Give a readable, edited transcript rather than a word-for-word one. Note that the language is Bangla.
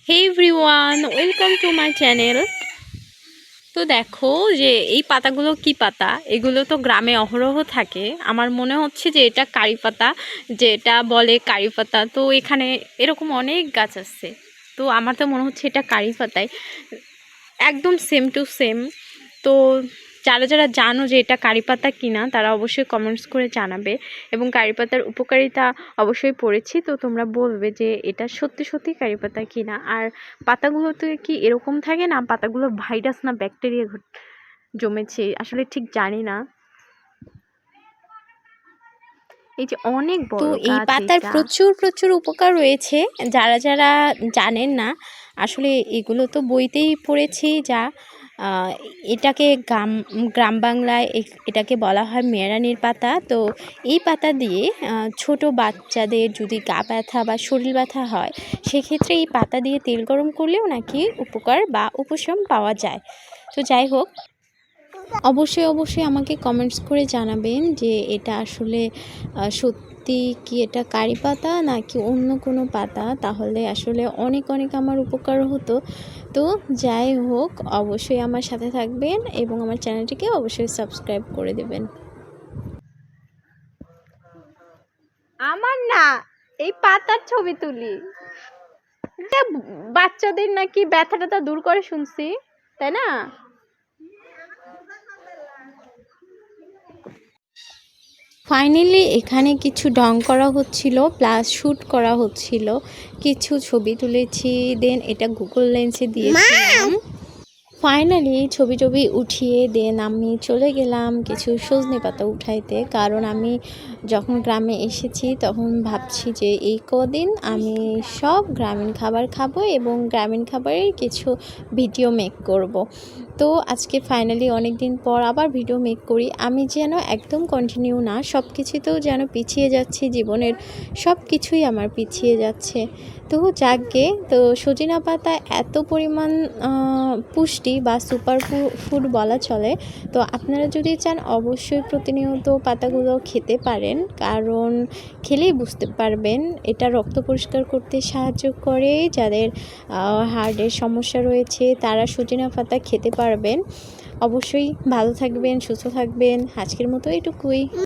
Hey everyone, welcome to my channel. তো দেখো যে এই পাতাগুলো কি পাতা, এগুলো তো গ্রামে অহরহ থাকে। আমার মনে হচ্ছে যে এটা কারি পাতা, যেটা বলে কারি পাতা। তো এখানে এরকম অনেক গাছ আছে, তো আমার তো মনে হচ্ছে এটা কারি পাতাই, একদম সেম টু সেম। তো যারা যারা জানো যে এটা কারি পাতা কিনা তারা অবশ্যই কমেন্টস করে জানাবে, এবং কারি পাতার উপকারিতা অবশ্যই পড়েছি, তো তোমরা বলবে যে এটা সত্যি সত্যি কারি পাতা কিনা। আর পাতাগুলোতে কি এরকম থাকে না, পাতাগুলো ভাইরাস না ব্যাকটেরিয়া জমেছে, আসলে ঠিক জানি না। এই যে অনেক তো বড় এই গাছ পাতার এটা। প্রচুর প্রচুর উপকার রয়েছে, যারা যারা জানেন না আসলে এগুলো তো বইতেই পড়েছি। যা আহ, এটাকে গ্রাম বাংলায় এটাকে বলা হয় মেরানির পাতা। তো এই পাতা দিয়ে ছোট বাচ্চাদের যদি গা ব্যথা বা শরীর ব্যথা হয়, সেক্ষেত্রে এই পাতা দিয়ে তেল গরম করলেও নাকি উপকার বা উপশম পাওয়া যায়। তো যাই হোক, অবশ্যই অবশ্যই আমাকে কমেন্টস করে জানাবেন যে এটা আসলে সত্যি কি এটা কারি পাতা নাকি অন্য কোনো পাতা, তাহলে আসলে অনেক অনেক আমার উপকার হতো। তো যাই হোক, অবশ্যই আমার সাথে থাকবেন এবং আমার চ্যানেলটিকে অবশ্যই সাবস্ক্রাইব করে দেবেন। আমার না, এই পাতার ছবি তুলি, এটা বাচ্চাদের নাকি ব্যথা ট্যাথা দূর করে শুনছি, তাই না? ফাইনালি এখানে কিছু ডং করা হচ্ছিল, প্লাস শ্যুট করা হচ্ছিল, কিছু ছবি তুলেছি, দেন এটা গুগল লেন্সে দিয়েছিলাম। ফাইনালি ছবি টবি উঠিয়ে দেন আমি চলে গেলাম কিছু সজনে পাতা উঠাইতে, কারণ আমি যখন গ্রামে এসেছি তখন ভাবছি যে এই কদিন আমি সব গ্রামীণ খাবার খাবো এবং গ্রামীণ খাবারের কিছু ভিডিও মেক করব। তো আজকে ফাইনালি অনেক দিন পর আবার ভিডিও মেক করি। আমি যেন একদম কন্টিনিউ না, সব কিছুতেও যেন পিছিয়ে যাচ্ছি, জীবনের সব কিছুই আমার পিছিয়ে যাচ্ছে। তো যাকগে, তো সজিনা পাতা এত পরিমাণ পুষ্টি বা সুপার ফুড বলা চলে। তো আপনারা যদি চান অবশ্যই প্রতিনিয়ত পাতাগুলো খেতে পারেন, কারণ খেলেই বুঝতে পারবেন এটা রক্ত পরিষ্কার করতে সাহায্য করে। যাদের হার্টের সমস্যা রয়েছে তারা সজিনা পাতা খেতে পারবেন। অবশ্যই ভালো থাকবেন, সুস্থ থাকবেন। আজকের মতো এটুকুই।